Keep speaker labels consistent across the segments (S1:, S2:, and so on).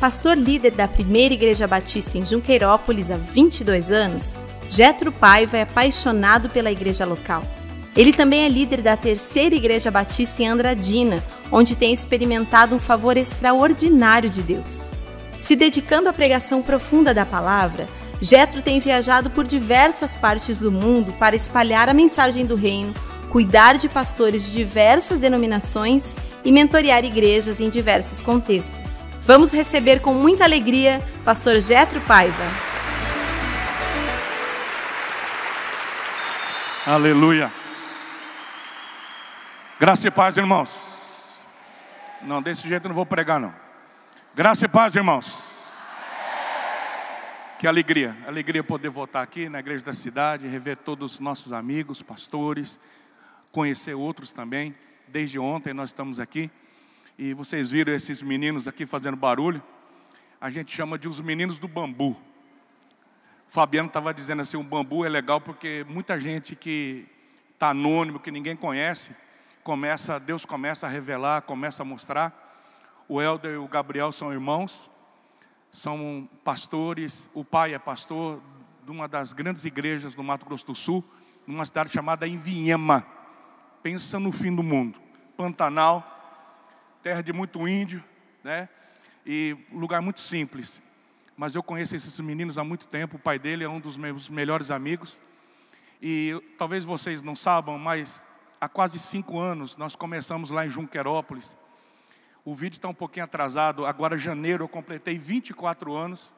S1: Pastor líder da primeira Igreja Batista em Junqueirópolis há 22 anos, Jétro Paiva é apaixonado pela igreja local. Ele também é líder da terceira Igreja Batista em Andradina, onde tem experimentado um favor extraordinário de Deus. Se dedicando à pregação profunda da palavra, Jétro tem viajado por diversas partes do mundo para espalhar a mensagem do reino, cuidar de pastores de diversas denominações e mentorear igrejas em diversos contextos. Vamos receber com muita alegria Pastor Jétro Paiva.
S2: Aleluia. Graça e paz, irmãos. Não, desse jeito eu não vou pregar, não. Graça e paz, irmãos. Que alegria poder voltar aqui na igreja da cidade, rever todos os nossos amigos, pastores, conhecer outros também. Desde ontem nós estamos aqui e vocês viram esses meninos aqui fazendo barulho. A gente chama de os meninos do bambu. O Fabiano estava dizendo assim, o bambu é legal porque muita gente que está anônimo, que ninguém conhece, Deus começa a revelar, começa a mostrar. O Helder e o Gabriel são irmãos, são pastores. O pai é pastor de uma das grandes igrejas do Mato Grosso do Sul, numa cidade chamada Ivinhema. Pensa no fim do mundo. Pantanal, terra de muito índio, né? E lugar muito simples. Mas eu conheço esses meninos há muito tempo. O pai dele é um dos meus melhores amigos. E talvez vocês não saibam, mas há quase 5 anos nós começamos lá em Junqueirópolis. O vídeo está um pouquinho atrasado. Agora, em janeiro, eu completei 24 anos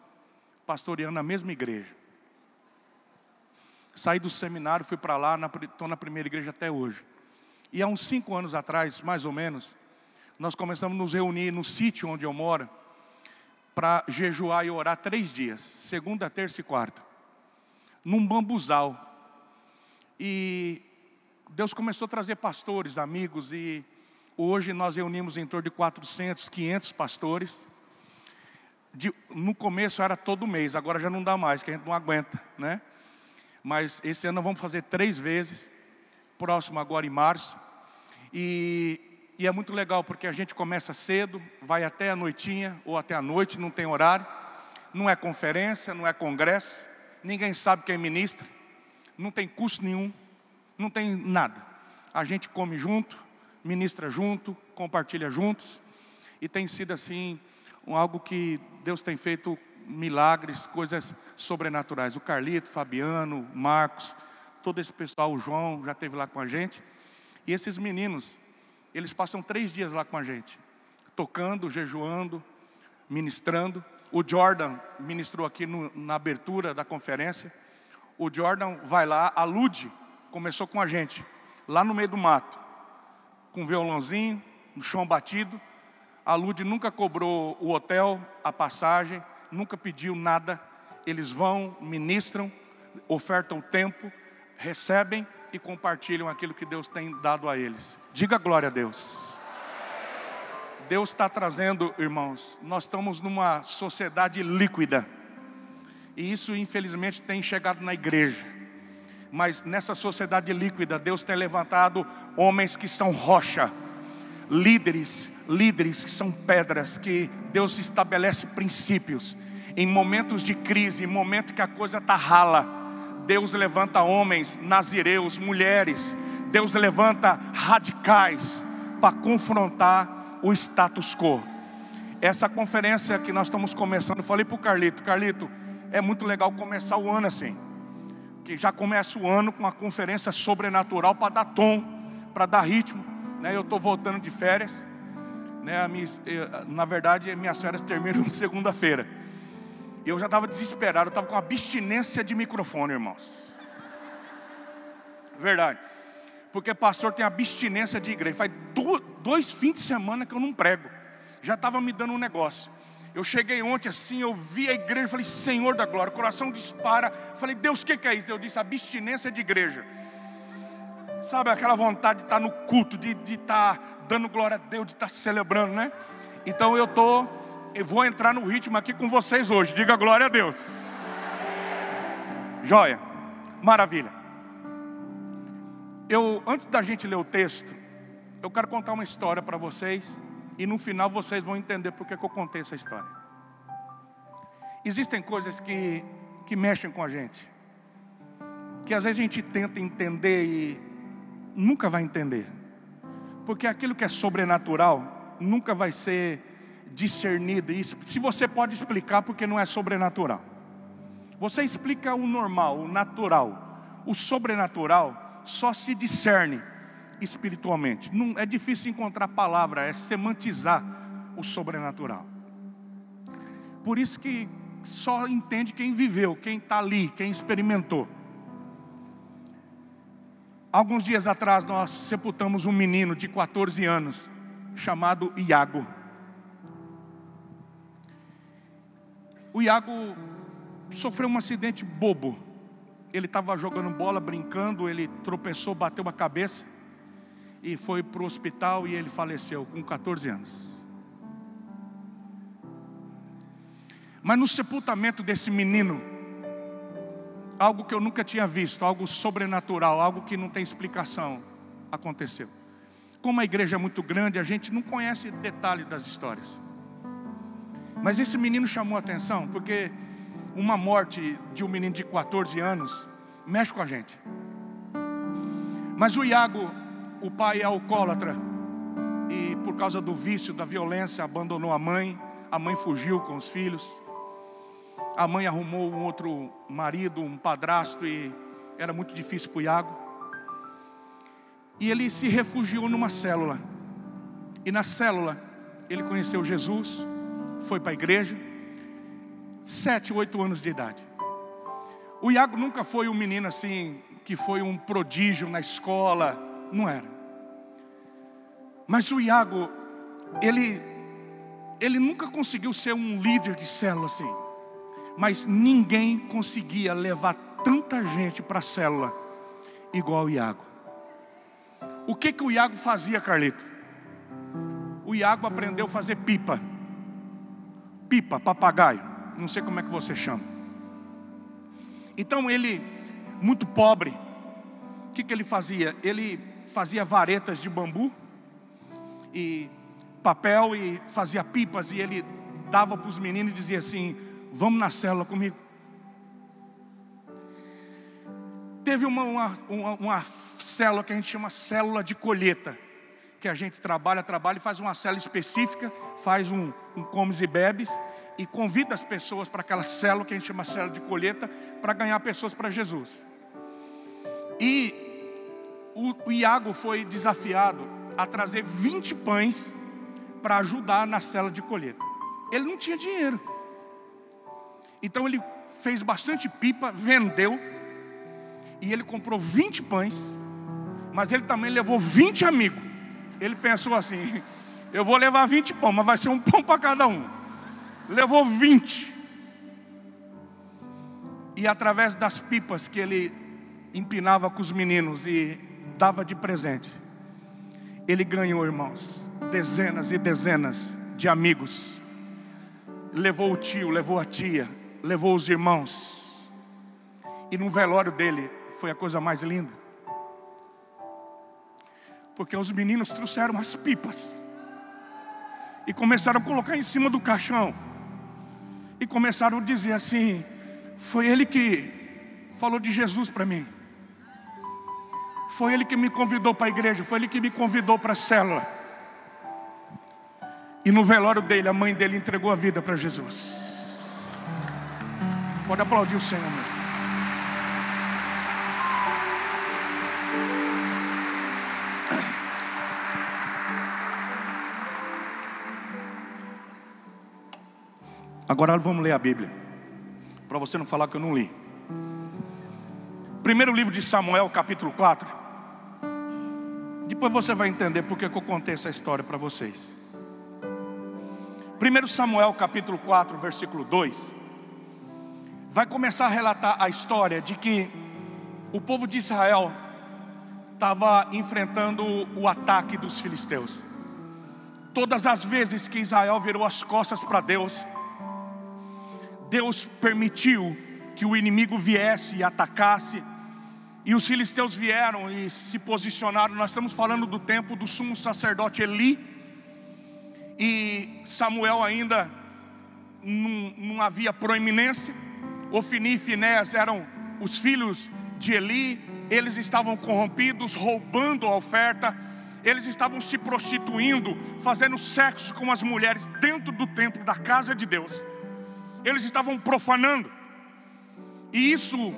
S2: pastoreando a mesma igreja. Saí do seminário, fui para lá, estou na primeira igreja até hoje. E há uns 5 anos atrás, mais ou menos, nós começamos a nos reunir no sítio onde eu moro para jejuar e orar 3 dias, segunda, terça e quarta, num bambuzal. E Deus começou a trazer pastores, amigos, e hoje nós reunimos em torno de 400, 500 pastores. No começo era todo mês, agora já não dá mais, que a gente não aguenta, né? Mas esse ano nós vamos fazer 3 vezes, próximo agora em março. E é muito legal porque a gente começa cedo, vai até a noitinha ou até a noite, não tem horário. Não é conferência, não é congresso, ninguém sabe quem ministra, não tem custo nenhum, não tem nada. A gente come junto, ministra junto, compartilha juntos. E tem sido assim, algo que Deus tem feito milagres, coisas sobrenaturais. O Carlito, o Fabiano, o Marcos, todo esse pessoal, o João já esteve lá com a gente. E esses meninos, eles passam 3 dias lá com a gente, tocando, jejuando, ministrando. O Jordan ministrou aqui na abertura da conferência. O Jordan vai lá, a Lud começou com a gente, lá no meio do mato, com violãozinho, no chão batido. A Lud nunca cobrou o hotel, a passagem, nunca pediu nada. Eles vão, ministram, ofertam o tempo, recebem e compartilham aquilo que Deus tem dado a eles. Diga glória a Deus. Deus está trazendo, irmãos, nós estamos numa sociedade líquida. E isso infelizmente tem chegado na igreja. Mas nessa sociedade líquida, Deus tem levantado homens que são rocha, líderes que são pedras, que Deus estabelece princípios. Em momentos de crise, em momentos que a coisa está rala, Deus levanta homens, nazireus, mulheres. Deus levanta radicais para confrontar o status quo. Essa conferência que nós estamos começando, eu falei para o Carlito, é muito legal começar o ano assim, que já começa o ano com uma conferência sobrenatural para dar tom, para dar ritmo, né? Eu estou voltando de férias, né? Na verdade, minhas férias terminam segunda-feira. E eu já estava desesperado, eu estava com abstinência de microfone, irmãos. Verdade. Porque pastor tem abstinência de igreja. Faz 2 fins de semana que eu não prego. Já estava me dando um negócio. Eu cheguei ontem assim, eu vi a igreja, falei, Senhor da glória, o coração dispara. Falei, Deus, o que é isso? Eu disse, abstinência de igreja. Sabe aquela vontade de estar no culto, de estar dando glória a Deus, de estar celebrando, né? Então eu vou entrar no ritmo aqui com vocês hoje. Diga glória a Deus. Joia, maravilha. Antes da gente ler o texto, eu quero contar uma história para vocês. E no final vocês vão entender porque que eu contei essa história. Existem coisas que mexem com a gente, que às vezes a gente tenta entender e nunca vai entender, porque aquilo que é sobrenatural nunca vai ser discernido. E se você pode explicar, porque não é sobrenatural. Você explica o normal, o natural. O sobrenatural só se discerne espiritualmente. Não, é difícil encontrar palavra, é semantizar o sobrenatural. Por isso que só entende quem viveu, quem está ali, quem experimentou. Alguns dias atrás nós sepultamos um menino de 14 anos, chamado Iago. O Iago sofreu um acidente bobo. Ele estava jogando bola, brincando, ele tropeçou, bateu a cabeça e foi para o hospital e ele faleceu com 14 anos. Mas no sepultamento desse menino, algo que eu nunca tinha visto, algo sobrenatural, algo que não tem explicação, aconteceu. Como a igreja é muito grande, a gente não conhece detalhes das histórias. Mas esse menino chamou a atenção, porque uma morte de um menino de 14 anos mexe com a gente. Mas o Iago, o pai é alcoólatra, e por causa do vício, da violência, abandonou a mãe fugiu com os filhos. A mãe arrumou um outro marido, um padrasto, e era muito difícil para o Iago. E ele se refugiou numa célula. E na célula ele conheceu Jesus, foi para a igreja, 7, 8 anos de idade. O Iago nunca foi um menino assim, que foi um prodígio na escola, não era. Mas o Iago, ele nunca conseguiu ser um líder de célula assim. Mas ninguém conseguia levar tanta gente para a célula igual o Iago. O que o Iago fazia, Carlito? O Iago aprendeu a fazer pipa. Pipa, papagaio, não sei como é que você chama. Então ele, muito pobre, o que ele fazia? Ele fazia varetas de bambu e papel e fazia pipas, e ele dava para os meninos e dizia assim: vamos na célula comigo. Teve uma célula que a gente chama célula de colheita, que a gente trabalha e faz uma célula específica, faz um comes e bebes, e convida as pessoas para aquela célula que a gente chama célula de colheita, para ganhar pessoas para Jesus. E o Iago foi desafiado a trazer 20 pães para ajudar na célula de colheita. Ele não tinha dinheiro, então ele fez bastante pipa, vendeu, e ele comprou 20 pães, mas ele também levou 20 amigos. Ele pensou assim: eu vou levar 20 pão, mas vai ser um pão para cada um. Levou 20. E através das pipas que ele empinava com os meninos e dava de presente, ele ganhou, irmãos, dezenas e dezenas de amigos. Levou o tio, levou a tia, levou os irmãos. E no velório dele foi a coisa mais linda, porque os meninos trouxeram as pipas e começaram a colocar em cima do caixão, e começaram a dizer assim: foi ele que falou de Jesus para mim, foi ele que me convidou para a igreja, foi ele que me convidou para a célula. E no velório dele, a mãe dele entregou a vida para Jesus. Pode aplaudir o Senhor, meu. Agora vamos ler a Bíblia, para você não falar que eu não li. Primeiro livro de Samuel, capítulo 4. Depois você vai entender porque que eu contei essa história para vocês. 1 Samuel, capítulo 4, versículo 2. Vai começar a relatar a história de que o povo de Israel estava enfrentando o ataque dos filisteus. Todas as vezes que Israel virou as costas para Deus, Deus permitiu que o inimigo viesse e atacasse, e os filisteus vieram e se posicionaram. Nós estamos falando do tempo do sumo sacerdote Eli, e Samuel ainda não havia proeminência. Ofni e Finéias eram os filhos de Eli. Eles estavam corrompidos, roubando a oferta. Eles estavam se prostituindo, fazendo sexo com as mulheres dentro do templo da casa de Deus. Eles estavam profanando. E isso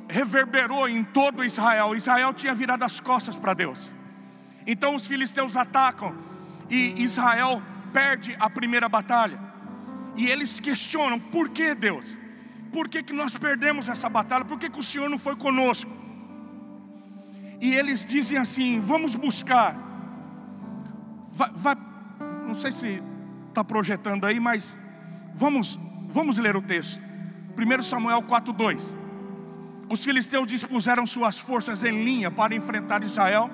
S2: reverberou em todo Israel. Israel tinha virado as costas para Deus. Então os filisteus atacam e Israel perde a primeira batalha. E eles questionam: por que, Deus? Por que nós perdemos essa batalha? Por que o Senhor não foi conosco? E eles dizem assim: vamos buscar. Não sei se está projetando aí, mas vamos ler o texto. 1 Samuel 4:2. Os filisteus dispuseram suas forças em linha para enfrentar Israel,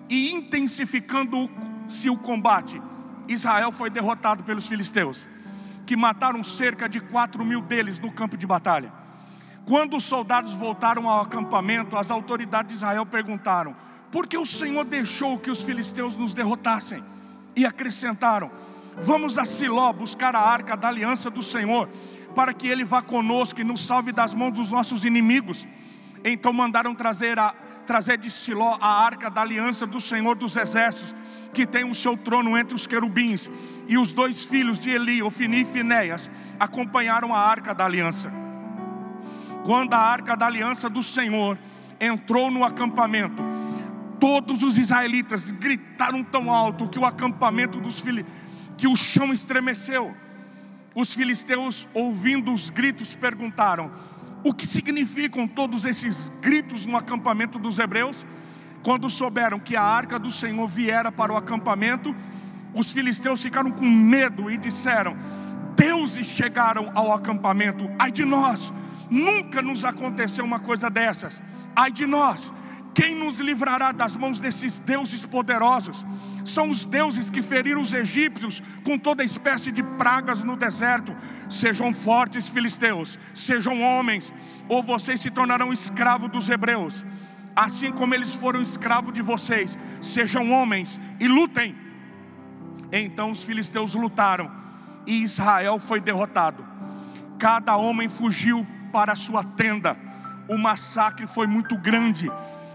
S2: e intensificando-se o combate, Israel foi derrotado pelos filisteus, que mataram cerca de 4.000 deles no campo de batalha. Quando os soldados voltaram ao acampamento, as autoridades de Israel perguntaram: por que o Senhor deixou que os filisteus nos derrotassem? E acrescentaram: vamos a Siló buscar a arca da aliança do Senhor, para que Ele vá conosco e nos salve das mãos dos nossos inimigos. Então mandaram trazer de Siló a arca da aliança do Senhor dos exércitos, que tem o seu trono entre os querubins. E os 2 filhos de Eli, Ofni e Finéias, acompanharam a arca da aliança. Quando a arca da aliança do Senhor entrou no acampamento, todos os israelitas gritaram tão alto que o acampamento que o chão estremeceu. Os filisteus, ouvindo os gritos, perguntaram: o que significam todos esses gritos no acampamento dos hebreus? Quando souberam que a arca do Senhor viera para o acampamento, os filisteus ficaram com medo e disseram: deuses chegaram ao acampamento. Ai de nós, nunca nos aconteceu uma coisa dessas. Ai de nós, quem nos livrará das mãos desses deuses poderosos? São os deuses que feriram os egípcios com toda espécie de pragas no deserto. Sejam fortes, filisteus, sejam homens, ou vocês se tornarão escravos dos hebreus. Assim como eles foram escravos de vocês, sejam homens e lutem. Então os filisteus lutaram e Israel foi derrotado. Cada homem fugiu para a sua tenda. O massacre foi muito grande.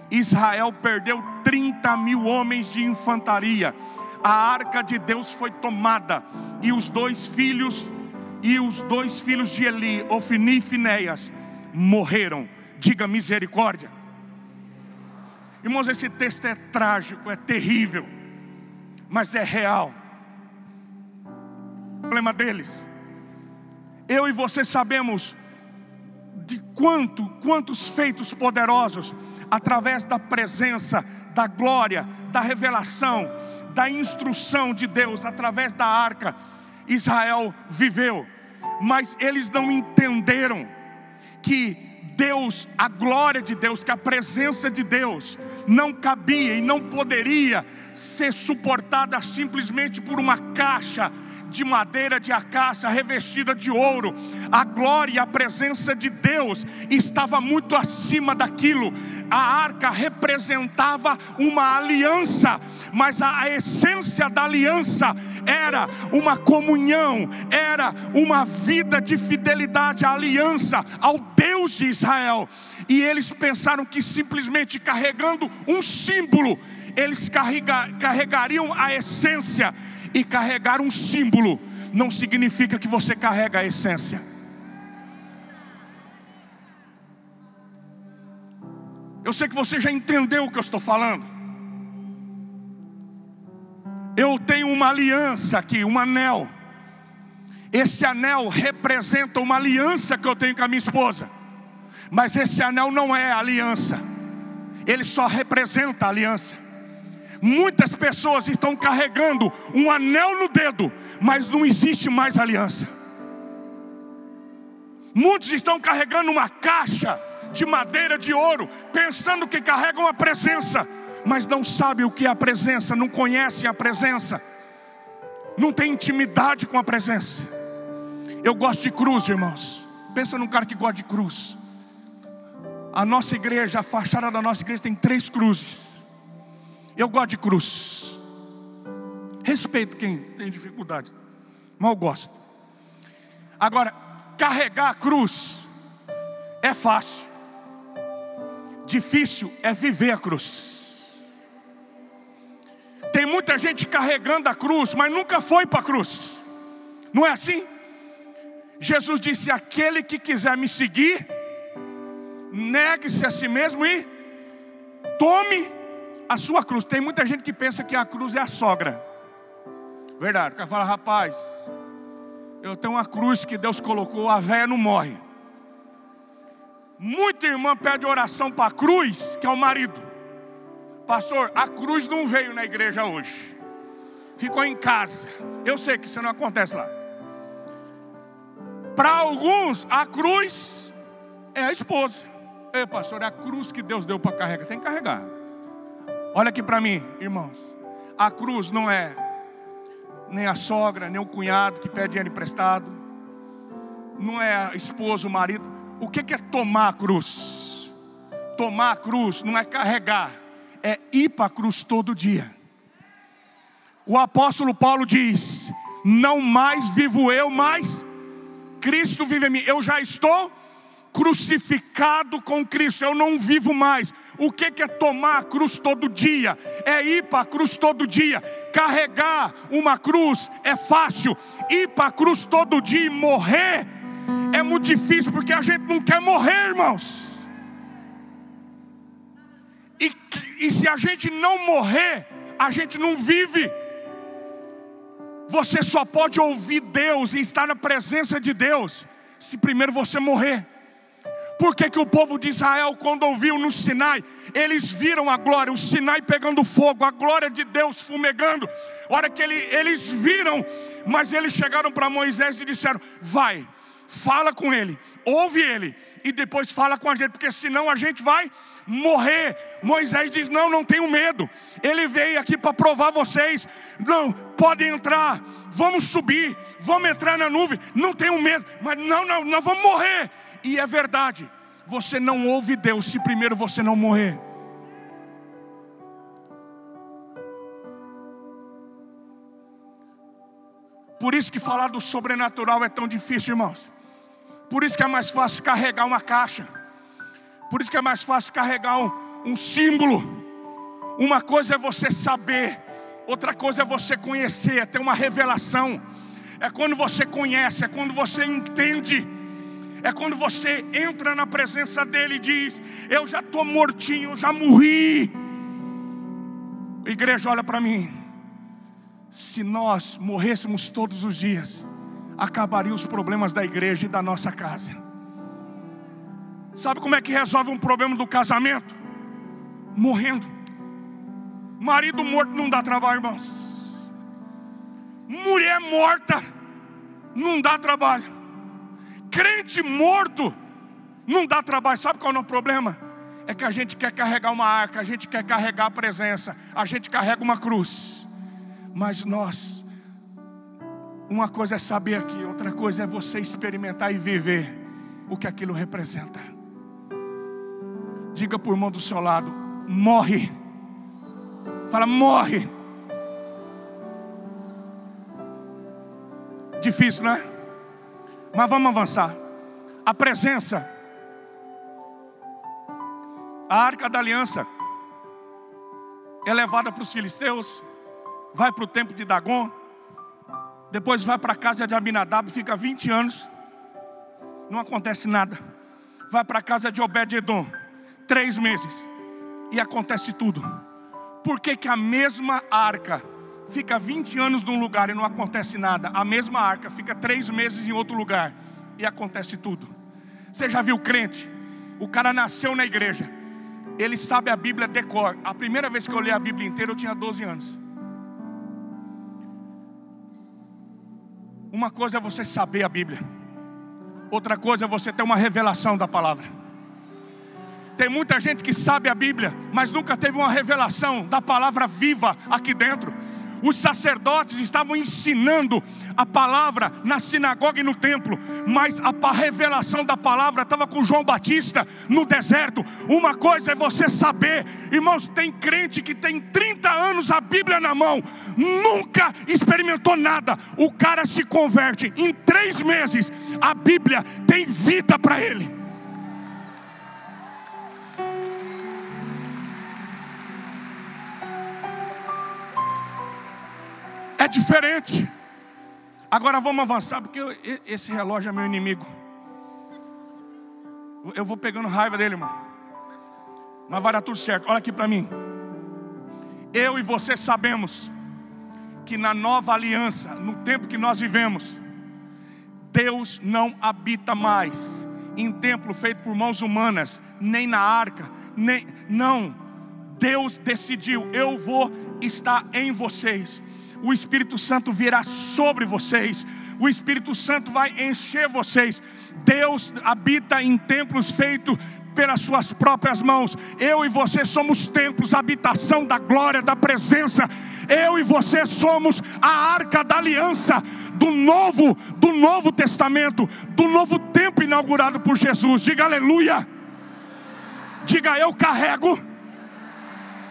S2: Israel perdeu 30.000 homens de infantaria. A arca de Deus foi tomada, e os dois filhos de Eli, Ofni e Finéias, morreram. Diga misericórdia. Irmãos, esse texto é trágico, é terrível, mas é real. O problema deles, eu e você sabemos de quantos feitos poderosos, através da presença, da glória, da revelação, da instrução de Deus, através da arca, Israel viveu. Mas eles não entenderam que Deus, a glória de Deus, que a presença de Deus não cabia e não poderia ser suportada simplesmente por uma caixa de madeira de acácia revestida de ouro. A glória e a presença de Deus estava muito acima daquilo. A arca representava uma aliança, mas a essência da aliança era uma comunhão, era uma vida de fidelidade à aliança, ao Deus de Israel. E eles pensaram que simplesmente carregando um símbolo, eles carregariam a essência. E carregar um símbolo não significa que você carrega a essência. Eu sei que você já entendeu o que eu estou falando. Eu tenho uma aliança aqui, um anel. Esse anel representa uma aliança que eu tenho com a minha esposa. Mas esse anel não é a aliança. Ele só representa a aliança. Muitas pessoas estão carregando um anel no dedo, mas não existe mais aliança. Muitos estão carregando uma caixa de madeira de ouro, pensando que carregam a presença, mas não sabem o que é a presença, não conhecem a presença, não tem intimidade com a presença. Eu gosto de cruz, irmãos. Pensa num cara que gosta de cruz. A nossa igreja, a fachada da nossa igreja tem 3 cruzes. Eu gosto de cruz. Respeito quem tem dificuldade, mas eu gosto. Agora, carregar a cruz é fácil. Difícil é viver a cruz. Tem muita gente carregando a cruz, mas nunca foi para a cruz. Não é assim? Jesus disse: aquele que quiser me seguir, negue-se a si mesmo e tome a sua cruz. Tem muita gente que pensa que a cruz é a sogra. Verdade, o cara fala: rapaz, eu tenho uma cruz que Deus colocou, a véia não morre. Muita irmã pede oração para a cruz, que é o marido. Pastor, a cruz não veio na igreja hoje, ficou em casa. Eu sei que isso não acontece lá. Para alguns, a cruz é a esposa. Ei, pastor, é a cruz que Deus deu para carregar. Tem que carregar. Olha aqui para mim, irmãos. A cruz não é nem a sogra, nem o cunhado que pede dinheiro emprestado. Não é a esposa, o marido. O que é tomar a cruz? Tomar a cruz não é carregar, é ir para a cruz todo dia. O apóstolo Paulo diz: não mais vivo eu, mas Cristo vive em mim. Eu já estou crucificado com Cristo, eu não vivo mais. O que é tomar a cruz todo dia? É ir para a cruz todo dia. Carregar uma cruz é fácil. Ir para a cruz todo dia e morrer é muito difícil, porque a gente não quer morrer, irmãos. E se a gente não morrer, a gente não vive. Você só pode ouvir Deus e estar na presença de Deus se primeiro você morrer. Por que o povo de Israel, quando ouviu no Sinai, eles viram a glória, o Sinai pegando fogo, a glória de Deus fumegando. A hora que eles viram, mas eles chegaram para Moisés e disseram: vai, fala com ele, ouve ele, e depois fala com a gente, porque senão a gente vai morrer. Moisés diz: não tenho medo. Ele veio aqui para provar vocês. Não, podem entrar, vamos subir, vamos entrar na nuvem, não tenho medo. Mas nós vamos morrer. E é verdade, você não ouve Deus se primeiro você não morrer. Por isso que falar do sobrenatural é tão difícil, irmãos. Por isso que é mais fácil carregar uma caixa. Por isso que é mais fácil carregar um símbolo. Uma coisa é você saber, outra coisa é você conhecer, é ter uma revelação. É quando você conhece, é quando você entende. É quando você entra na presença dele e diz: eu já estou mortinho, eu já morri. Igreja, olha para mim. Se nós morrêssemos todos os dias, acabaria os problemas da igreja e da nossa casa. Sabe como é que resolve um problema do casamento? Morrendo. Marido morto não dá trabalho, irmãos. Mulher morta não dá trabalho. Crente morto não dá trabalho. Sabe qual é o problema? É que a gente quer carregar uma arca, a gente quer carregar a presença, a gente carrega uma cruz. Mas uma coisa é saber aqui, outra coisa é você experimentar e viver o que aquilo representa. Diga para o irmão do seu lado: morre. Fala: morre. Difícil, não é? Mas vamos avançar. A presença, a arca da aliança é levada para os filisteus, vai para o templo de Dagon, depois vai para a casa de Abinadab, fica 20 anos, não acontece nada. Vai para a casa de Obed-edom, 3 meses, e acontece tudo. Por que a mesma arca fica 20 anos num lugar e não acontece nada? A mesma arca fica 3 meses em outro lugar e acontece tudo. Você já viu crente? O cara nasceu na igreja, ele sabe a Bíblia de cor. A primeira vez que eu li a Bíblia inteira eu tinha 12 anos. Uma coisa é você saber a Bíblia, outra coisa é você ter uma revelação da palavra. Tem muita gente que sabe a Bíblia, mas nunca teve uma revelação da palavra viva aqui dentro. Os sacerdotes estavam ensinando a palavra na sinagoga e no templo, mas a revelação da palavra estava com João Batista no deserto. Uma coisa é você saber, irmãos, tem crente que tem 30 anos a Bíblia na mão, nunca experimentou nada. O cara se converte, em 3 meses a Bíblia tem vida para ele. É diferente. Agora vamos avançar, porque esse relógio é meu inimigo. Eu vou pegando raiva dele, irmão. Mas vai dar tudo certo. Olha aqui para mim. Eu e você sabemos que na nova aliança, no tempo que nós vivemos, Deus não habita mais em templo feito por mãos humanas, nem na arca, não. Deus decidiu: eu vou estar em vocês. O Espírito Santo virá sobre vocês. O Espírito Santo vai encher vocês. Deus habita em templos feitos pelas suas próprias mãos. Eu e você somos templos, habitação da glória, da presença. Eu e você somos a arca da aliança do Novo Testamento, do novo tempo inaugurado por Jesus. Diga aleluia. Diga: eu carrego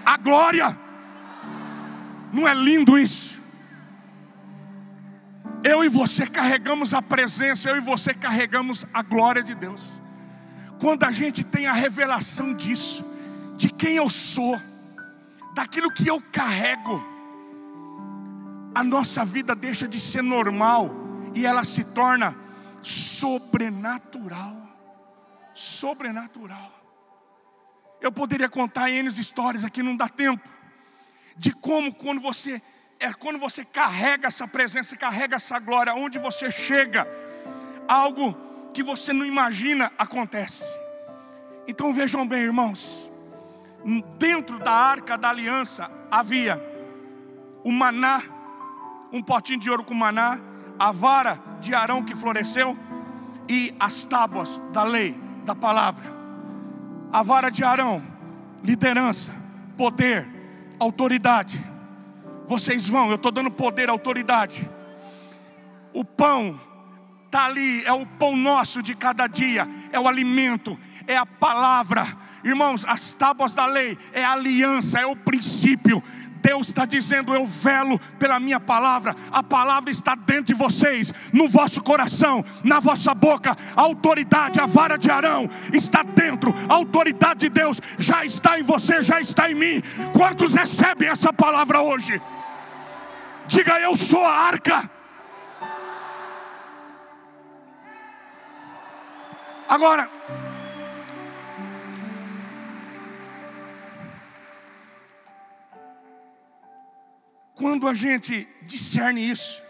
S2: a glória. Não é lindo isso? Eu e você carregamos a presença, eu e você carregamos a glória de Deus. Quando a gente tem a revelação disso, de quem eu sou, daquilo que eu carrego, a nossa vida deixa de ser normal e ela se torna sobrenatural. Sobrenatural. Eu poderia contar N histórias aqui, não dá tempo, de como quando você carrega essa presença, carrega essa glória, onde você chega, algo que você não imagina acontece. Então vejam bem, irmãos, dentro da arca da aliança havia o maná, um potinho de ouro com maná, a vara de Arão que floresceu e as tábuas da lei, da palavra. A vara de Arão, liderança, poder, autoridade. Vocês vão, eu estou dando poder, autoridade. O pão está ali, é o pão nosso de cada dia, é o alimento, é a palavra. Irmãos, as tábuas da lei é a aliança, é o princípio. Deus está dizendo: eu velo pela minha palavra. A palavra está dentro de vocês, no vosso coração, na vossa boca. A autoridade, a vara de Arão está dentro. A autoridade de Deus já está em você, já está em mim. Quantos recebem essa palavra hoje? Diga: eu sou a arca. Agora, quando a gente discerne isso,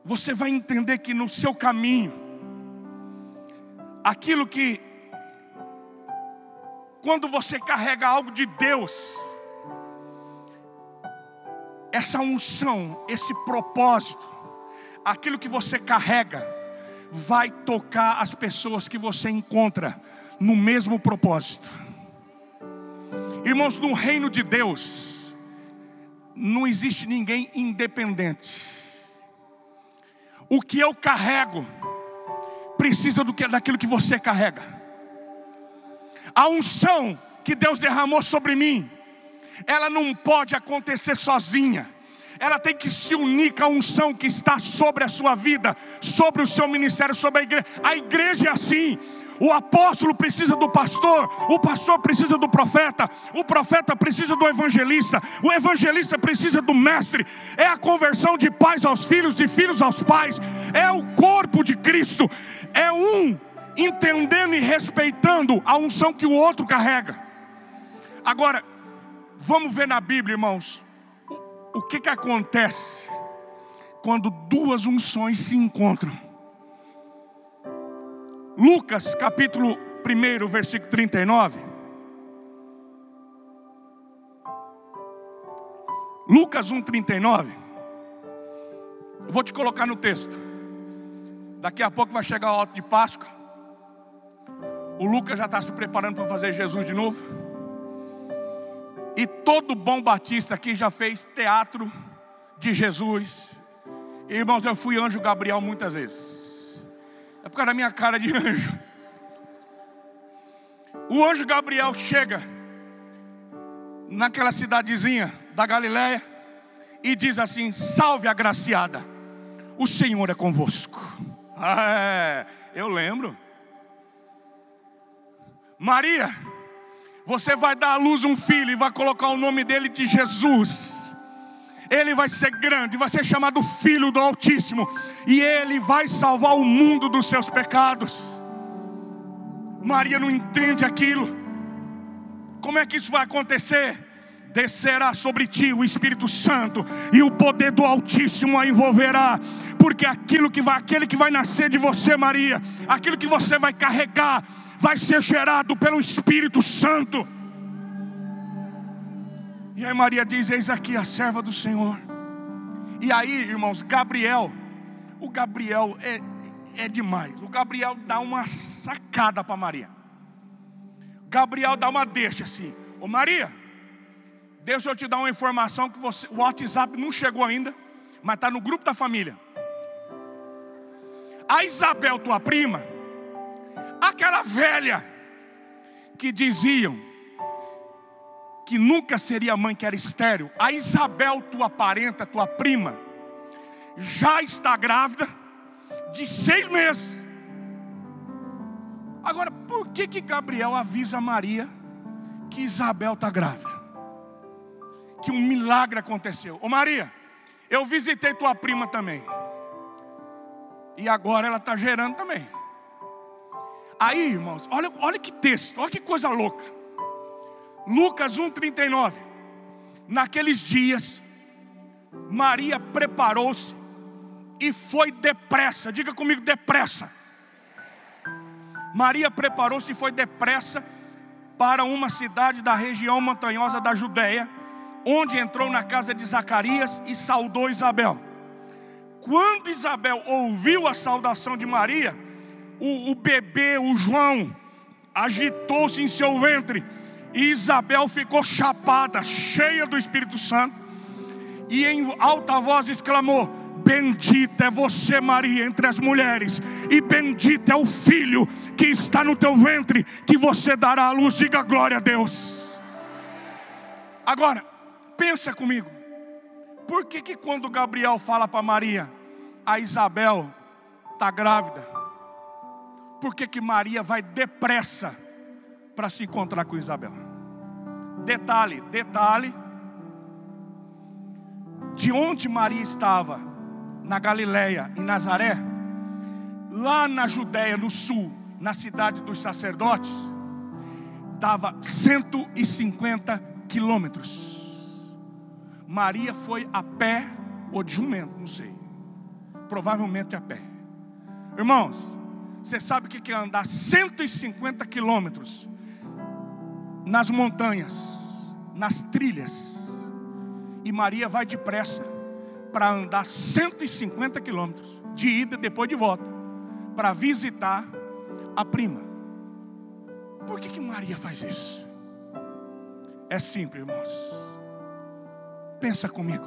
S2: você vai entender que no seu caminho, aquilo que, quando você carrega algo de Deus, essa unção, esse propósito, aquilo que você carrega, vai tocar as pessoas que você encontra no mesmo propósito. Irmãos, no reino de Deus não existe ninguém independente. O que eu carrego precisa daquilo que você carrega. A unção que Deus derramou sobre mim, ela não pode acontecer sozinha. Ela tem que se unir com a unção que está sobre a sua vida, sobre o seu ministério, sobre a igreja. A igreja é assim. O apóstolo precisa do pastor, o pastor precisa do profeta, o profeta precisa do evangelista, o evangelista precisa do mestre. É a conversão de pais aos filhos, de filhos aos pais. É o corpo de Cristo. É um entendendo e respeitando a unção que o outro carrega. Agora, vamos ver na Bíblia, irmãos, o que acontece quando duas unções se encontram. Lucas capítulo 1, versículo 39. Lucas 1:39. Eu vou te colocar no texto. Daqui a pouco vai chegar o alto de Páscoa. O Lucas já está se preparando para fazer Jesus de novo. E todo bom batista aqui já fez teatro de Jesus. Irmãos, eu fui anjo Gabriel muitas vezes. É por causa da minha cara de anjo. O anjo Gabriel chega naquela cidadezinha da Galileia e diz assim: salve agraciada, o Senhor é convosco. Eu lembro. Maria, você vai dar à luz um filho e vai colocar o nome dele de Jesus. Ele vai ser grande, vai ser chamado Filho do Altíssimo, e ele vai salvar o mundo dos seus pecados. Maria não entende aquilo. Como é que isso vai acontecer? Descerá sobre ti o Espírito Santo, e o poder do Altíssimo a envolverá. Porque aquele que vai nascer de você, Maria, aquilo que você vai carregar, vai ser gerado pelo Espírito Santo. E aí Maria diz: eis aqui a serva do Senhor. E aí, irmãos, o Gabriel é demais. O Gabriel dá uma sacada para Maria. Gabriel dá uma deixa assim: ô Maria, deixa eu te dar uma informação que o WhatsApp não chegou ainda, mas está no grupo da família. A Isabel, tua prima, aquela velha que diziam que nunca seria mãe, que era estéril, a Isabel, tua parenta, tua prima, já está grávida de 6 meses. Agora, por que Gabriel avisa Maria que Isabel está grávida? Que um milagre aconteceu. Ô Maria, eu visitei tua prima também, e agora ela está gerando também. Aí, irmãos, olha que texto, olha que coisa louca. Lucas 1,39. Naqueles dias, Maria preparou-se e foi depressa. Diga comigo, depressa. Maria preparou-se e foi depressa para uma cidade da região montanhosa da Judéia, onde entrou na casa de Zacarias e saudou Isabel. Quando Isabel ouviu a saudação de Maria, o bebê, o João, agitou-se em seu ventre, e Isabel ficou chapada, cheia do Espírito Santo, e em alta voz exclamou: bendita é você, Maria, entre as mulheres, e bendito é o filho que está no teu ventre, que você dará à luz. Diga glória a Deus. Agora, pensa comigo. Por que quando Gabriel fala para Maria, a Isabel está grávida, por que Maria vai depressa para se encontrar com Isabel? Detalhe, de onde Maria estava, na Galileia, em Nazaré, lá na Judéia, no sul, na cidade dos sacerdotes, dava 150 quilômetros. Maria foi a pé ou de jumento, não sei, provavelmente a pé. Irmãos, você sabe o que é andar 150 quilômetros nas montanhas, nas trilhas? E Maria vai depressa para andar 150 quilômetros de ida, depois de volta, para visitar a prima. Por que Maria faz isso? É simples, irmãos. Pensa comigo.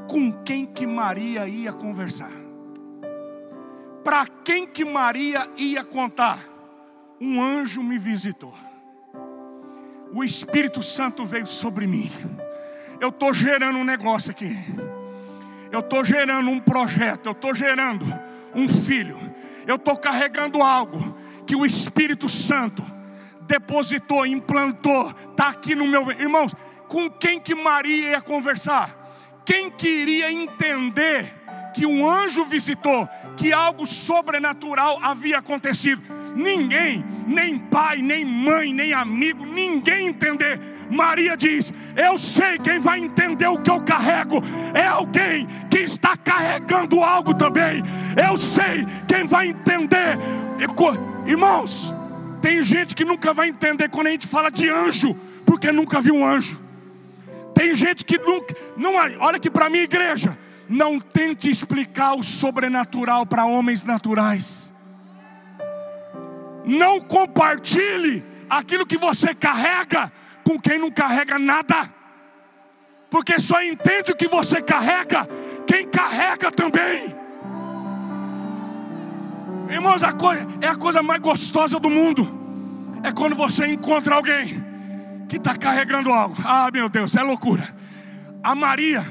S2: Com quem que Maria ia conversar? Para quem que Maria ia contar? Um anjo me visitou. O Espírito Santo veio sobre mim. Eu estou gerando um negócio aqui. Eu estou gerando um projeto. Eu estou gerando um filho. Eu estou carregando algo que o Espírito Santo depositou, implantou. Está aqui no meu... Irmãos, com quem que Maria ia conversar? Quem queria entender que um anjo visitou, que algo sobrenatural havia acontecido? Ninguém, nem pai, nem mãe, nem amigo, ninguém entender. Maria diz: eu sei quem vai entender o que eu carrego. É alguém que está carregando algo também. Eu sei quem vai entender. Irmãos, tem gente que nunca vai entender quando a gente fala de anjo, porque nunca viu um anjo. Tem gente que nunca, não, olha aqui para mim, igreja, não tente explicar o sobrenatural para homens naturais. Não compartilhe aquilo que você carrega com quem não carrega nada. Porque só entende o que você carrega quem carrega também. Irmãos, é a coisa mais gostosa do mundo. É quando você encontra alguém que está carregando algo. Ah, meu Deus, é loucura. A Maria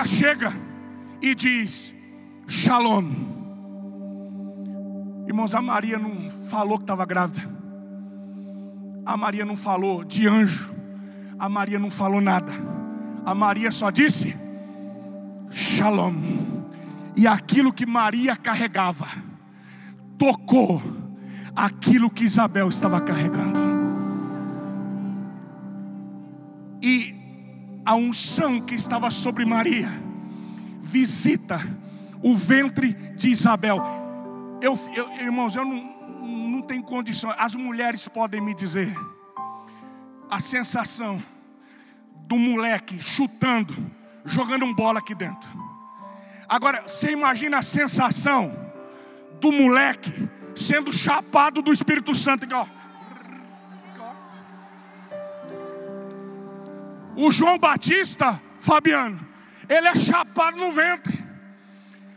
S2: chega e diz: Shalom. Irmãos, a Maria não falou que estava grávida. A Maria não falou de anjo. A Maria não falou nada. A Maria só disse Shalom. E aquilo que Maria carregava tocou aquilo que Isabel estava carregando. E a unção que estava sobre Maria visita o ventre de Isabel. Irmãos, eu não tenho condições. As mulheres podem me dizer a sensação do moleque chutando, jogando um bola aqui dentro. Agora, você imagina a sensação do moleque sendo chapado do Espírito Santo. O João Batista, Fabiano, ele é chapado no ventre.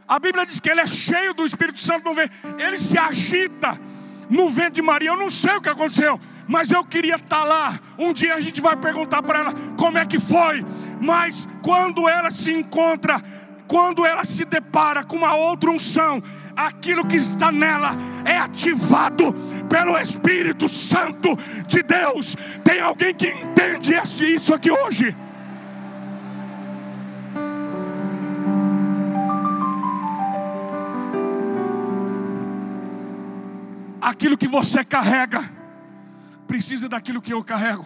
S2: A Bíblia diz que ele é cheio do Espírito Santo no ventre. Ele se agita no ventre de Maria. Eu não sei o que aconteceu, mas eu queria estar lá. Um dia a gente vai perguntar para ela como é que foi. Mas quando ela se encontra, quando ela se depara com uma outra unção, aquilo que está nela é ativado pelo Espírito Santo de Deus. Tem alguém que entende isso aqui hoje? Aquilo que você carrega precisa daquilo que eu carrego.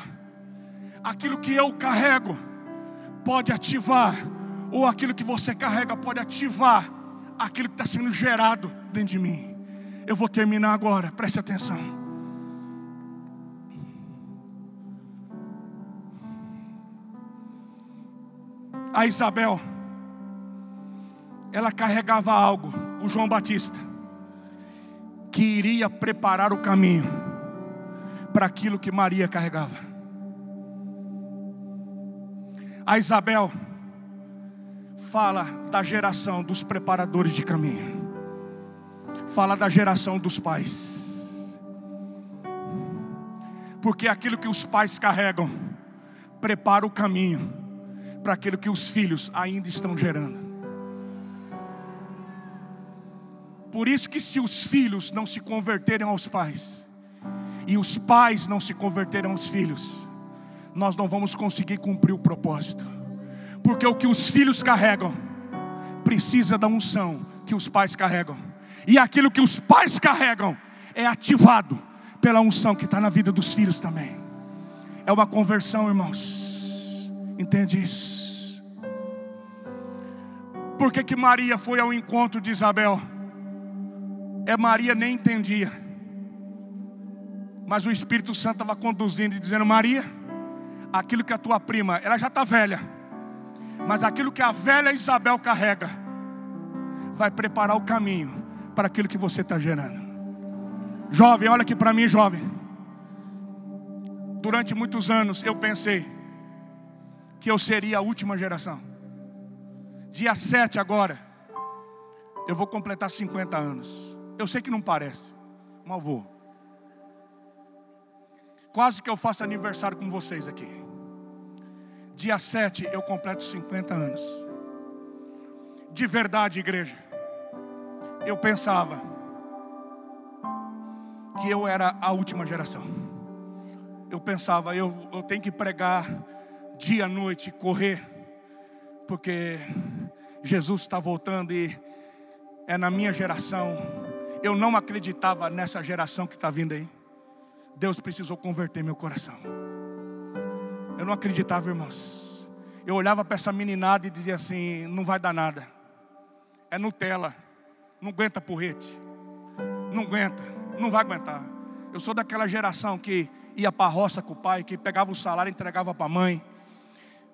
S2: Aquilo que eu carrego pode ativar, ou aquilo que você carrega pode ativar aquilo que está sendo gerado dentro de mim. Eu vou terminar agora, preste atenção. A Isabel, ela carregava algo, o João Batista, que iria preparar o caminho para aquilo que Maria carregava. A Isabel fala da geração dos preparadores de caminho. Fala da geração dos pais. Porque aquilo que os pais carregam prepara o caminho para aquilo que os filhos ainda estão gerando. Por isso que se os filhos não se converterem aos pais, e os pais não se converterem aos filhos, nós não vamos conseguir cumprir o propósito. Porque o que os filhos carregam precisa da unção que os pais carregam. E aquilo que os pais carregam é ativado pela unção que está na vida dos filhos também. É uma conversão, irmãos. Entende isso? Por que Maria foi ao encontro de Isabel? Maria nem entendia, mas o Espírito Santo estava conduzindo e dizendo: Maria, aquilo que a tua prima, ela já está velha, mas aquilo que a velha Isabel carrega vai preparar o caminho para aquilo que você está gerando. Jovem, olha aqui para mim, jovem. Durante muitos anos eu pensei que eu seria a última geração. Dia 7 agora eu vou completar 50 anos. Eu sei que não parece, mas vou. Quase que eu faço aniversário com vocês aqui. Dia 7 eu completo 50 anos. De verdade, igreja, eu pensava que eu era a última geração. Eu pensava, eu tenho que pregar dia, noite, correr, porque Jesus está voltando e é na minha geração. Eu não acreditava nessa geração que está vindo aí. Deus precisou converter meu coração. Eu não acreditava, irmãos. Eu olhava para essa meninada e dizia assim: não vai dar nada. É Nutella. Não aguenta porrete. Não aguenta. Não vai aguentar. Eu sou daquela geração que ia para a roça com o pai, que pegava o salário e entregava para a mãe.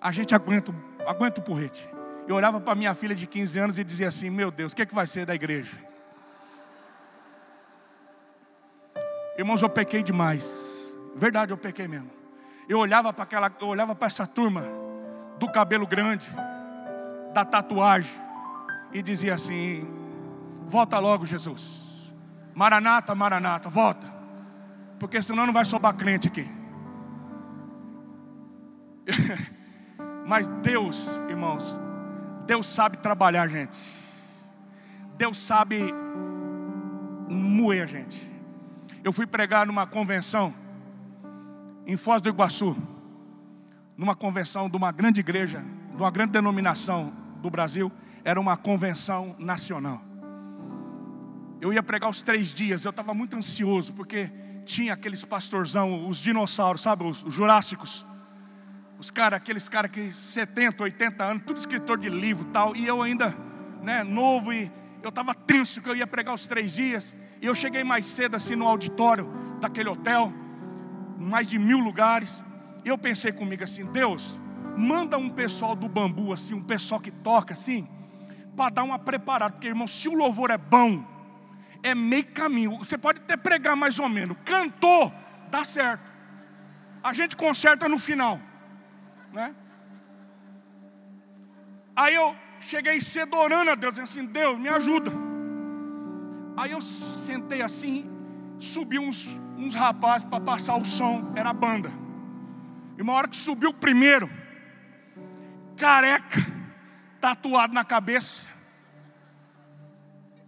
S2: A gente aguenta o porrete. Eu olhava para minha filha de 15 anos e dizia assim: meu Deus, o que é que vai ser da igreja? Irmãos, eu pequei demais. Verdade, eu pequei mesmo. Eu olhava para essa turma do cabelo grande, da tatuagem, e dizia assim: volta logo, Jesus. Maranata, Maranata, volta. Porque senão não vai sobrar crente aqui. Mas Deus, irmãos, Deus sabe trabalhar a gente. Deus sabe moer a gente. Eu fui pregar numa convenção em Foz do Iguaçu, numa convenção de uma grande igreja, de uma grande denominação do Brasil. Era uma convenção nacional. Eu ia pregar os 3 dias. Eu estava muito ansioso, porque tinha aqueles pastorzão, os dinossauros, sabe, os jurássicos. Aqueles caras que 70, 80 anos, tudo escritor de livro e tal. E eu ainda, novo, e eu estava tenso que eu ia pregar os 3 dias. E eu cheguei mais cedo assim no auditório daquele hotel, mais de 1000 lugares. E eu pensei comigo assim: Deus, manda um pessoal do bambu assim, um pessoal que toca assim, para dar uma preparada. Porque, irmão, se o louvor é bom, é meio caminho. Você pode até pregar mais ou menos, cantou, dá certo. A gente conserta no final, né? Aí eu cheguei cedo orando a Deus, assim: Deus, me ajuda. Aí eu sentei assim, subi uns rapazes para passar o som, era a banda. E uma hora que subiu o primeiro, careca, tatuado na cabeça,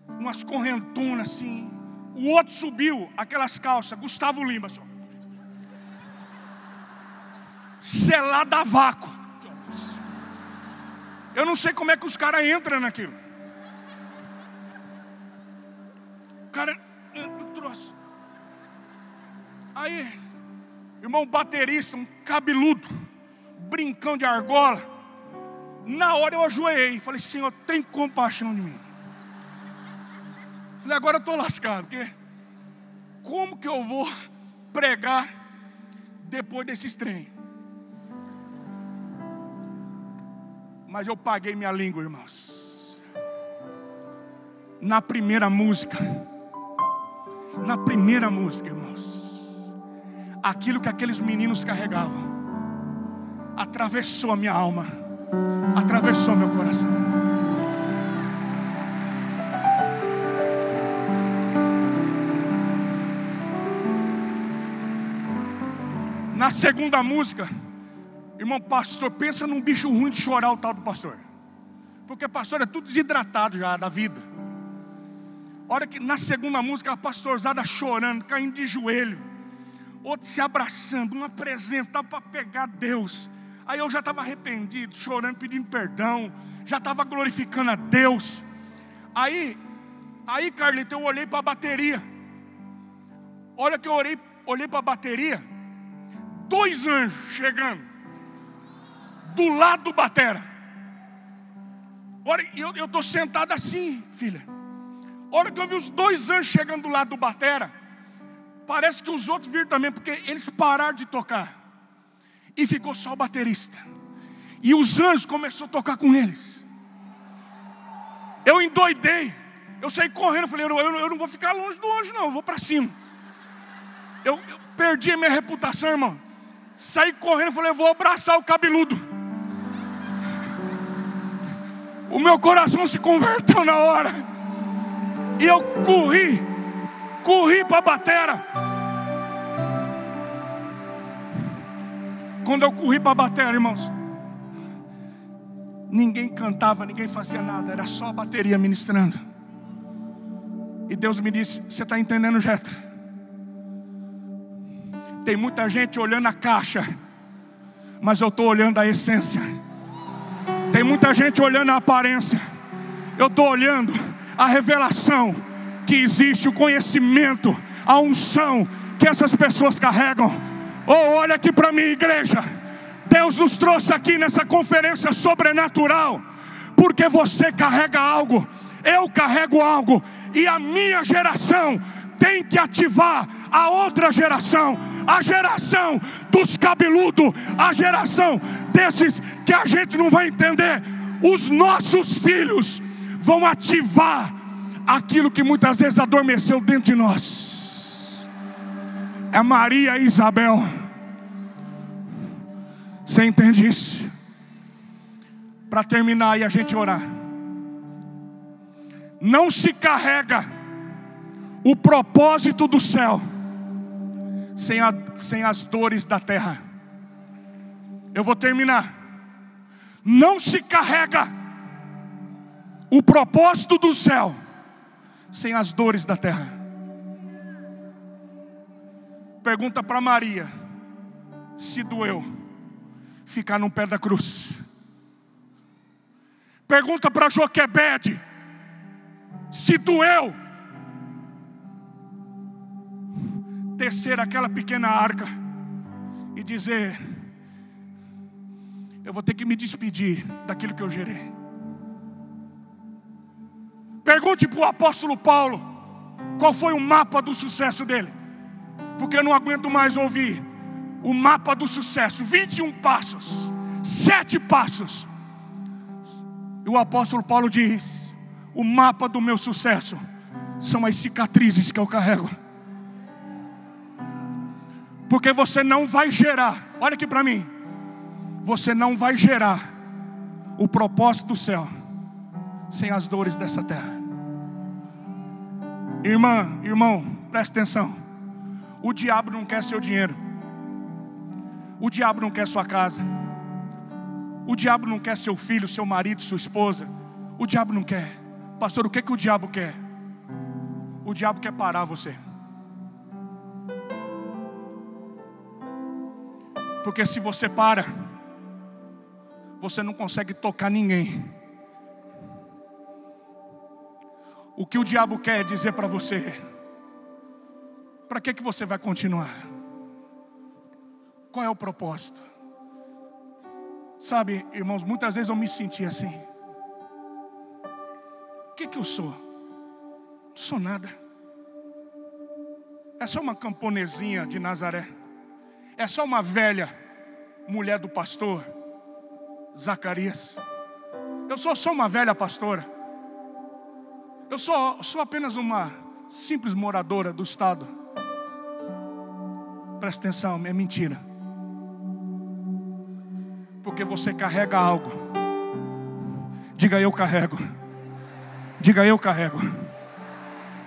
S2: umas correntonas assim. O outro subiu, aquelas calças, Gustavo Lima, só. Selada a vácuo. Eu não sei como é que os caras entram naquilo. O cara trouxe. Aí, irmão, baterista, um cabeludo, brincão de argola. Na hora eu ajoelhei e falei: Senhor, tem compaixão de mim. Falei: agora eu estou lascado, porque como que eu vou pregar depois desses trem? Mas eu paguei minha língua, irmãos. Na primeira música, irmãos, aquilo que aqueles meninos carregavam atravessou a minha alma, atravessou meu coração. Na segunda música, irmão, pastor, pensa num bicho ruim de chorar, o tal do pastor. Porque pastor é tudo desidratado já da vida. Olha que na segunda música, a pastorzada chorando, caindo de joelho, outro se abraçando, uma presença, dava para pegar Deus. Aí eu já estava arrependido, chorando, pedindo perdão, já estava glorificando a Deus. Aí Carlito, eu olhei para a bateria. Olha que eu olhei para a bateria, 2 anjos chegando do lado do batera. Olha, eu estou sentado assim, filha. Olha que eu vi os 2 anjos chegando do lado do batera. Parece que os outros viram também, porque eles pararam de tocar e ficou só o baterista. E os anjos começaram a tocar com eles. Eu endoidei. Eu saí correndo, falei: eu não vou ficar longe do anjo não, eu vou para cima. Eu perdi a minha reputação, irmão. Saí correndo, falei: eu vou abraçar o cabeludo. O meu coração se converteu na hora. E eu corri para a batera. Quando eu corri para a batera, irmãos, ninguém cantava, ninguém fazia nada, era só a bateria ministrando. E Deus me disse: você está entendendo, Jetro? Tem muita gente olhando a caixa, mas eu estou olhando a essência. Tem muita gente olhando a aparência, eu estou olhando a revelação que existe, o conhecimento, a unção que essas pessoas carregam. Oh, olha aqui para mim, igreja. Deus nos trouxe aqui nessa conferência sobrenatural porque você carrega algo, eu carrego algo, e a minha geração tem que ativar a outra geração, a geração dos cabeludos, a geração desses que a gente não vai entender. Os nossos filhos vão ativar aquilo que muitas vezes adormeceu dentro de nós. É Maria e Isabel. Você entende isso? Para terminar e a gente orar. Não se carrega o propósito do céu sem as dores da terra. Eu vou terminar. Não se carrega o propósito do céu sem as dores da terra. Pergunta para Maria se doeu ficar no pé da cruz. Pergunta para Joquebede se doeu tecer aquela pequena arca e dizer: eu vou ter que me despedir daquilo que eu gerei. Pergunte para o apóstolo Paulo qual foi o mapa do sucesso dele, porque eu não aguento mais ouvir o mapa do sucesso. 21 passos, 7 passos. E o apóstolo Paulo diz: o mapa do meu sucesso são as cicatrizes que eu carrego. Porque você não vai gerar, olha aqui para mim, você não vai gerar o propósito do céu sem as dores dessa terra. Irmã, irmão, presta atenção. O diabo não quer seu dinheiro. O diabo não quer sua casa. O diabo não quer seu filho, seu marido, sua esposa. O diabo não quer. Pastor, o que o diabo quer? O diabo quer parar você. Porque se você para, você não consegue tocar ninguém. O que o diabo quer dizer para você: para que você vai continuar? Qual é o propósito? Sabe, irmãos, muitas vezes eu me senti assim. O que eu sou? Não sou nada. É só uma camponesinha de Nazaré. É só uma velha mulher do pastor Zacarias. Eu sou só uma velha pastora. Eu sou apenas uma simples moradora do estado. Presta atenção, é mentira. Porque você carrega algo. Diga: eu carrego. Diga: eu carrego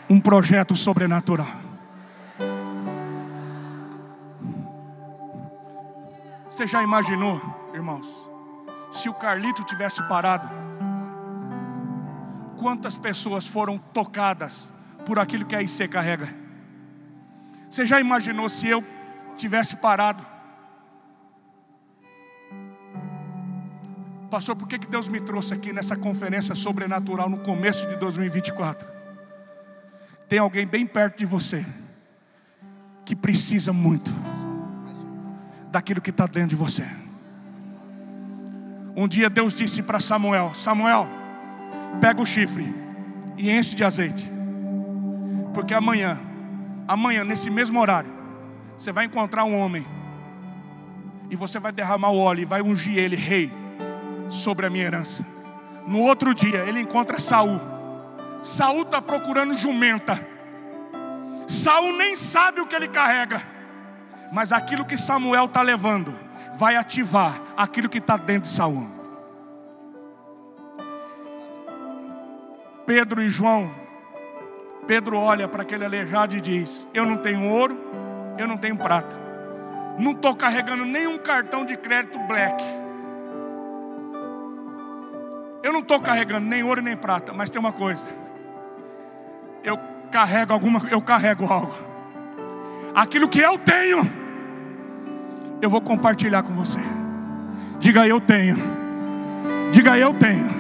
S2: um projeto sobrenatural. Você já imaginou, irmãos, se o Carlito tivesse parado, quantas pessoas foram tocadas por aquilo que a IC carrega? Você já imaginou se eu tivesse parado? Pastor, por que Deus me trouxe aqui nessa conferência sobrenatural no começo de 2024? Tem alguém bem perto de você que precisa muito daquilo que está dentro de você. Um dia Deus disse para Samuel: Samuel, pega o chifre e enche de azeite, porque amanhã nesse mesmo horário, você vai encontrar um homem e você vai derramar o óleo e vai ungir ele rei sobre a minha herança. No outro dia ele encontra Saul. Saul está procurando jumenta. Saul nem sabe o que ele carrega, mas aquilo que Samuel está levando vai ativar aquilo que está dentro de Saul. Pedro e João. Pedro olha para aquele aleijado e diz: eu não tenho ouro, eu não tenho prata, não estou carregando nenhum cartão de crédito black, eu não estou carregando nem ouro nem prata, mas tem uma coisa: eu carrego algo. Aquilo que eu tenho, eu vou compartilhar com você. Diga: eu tenho. Diga: eu tenho.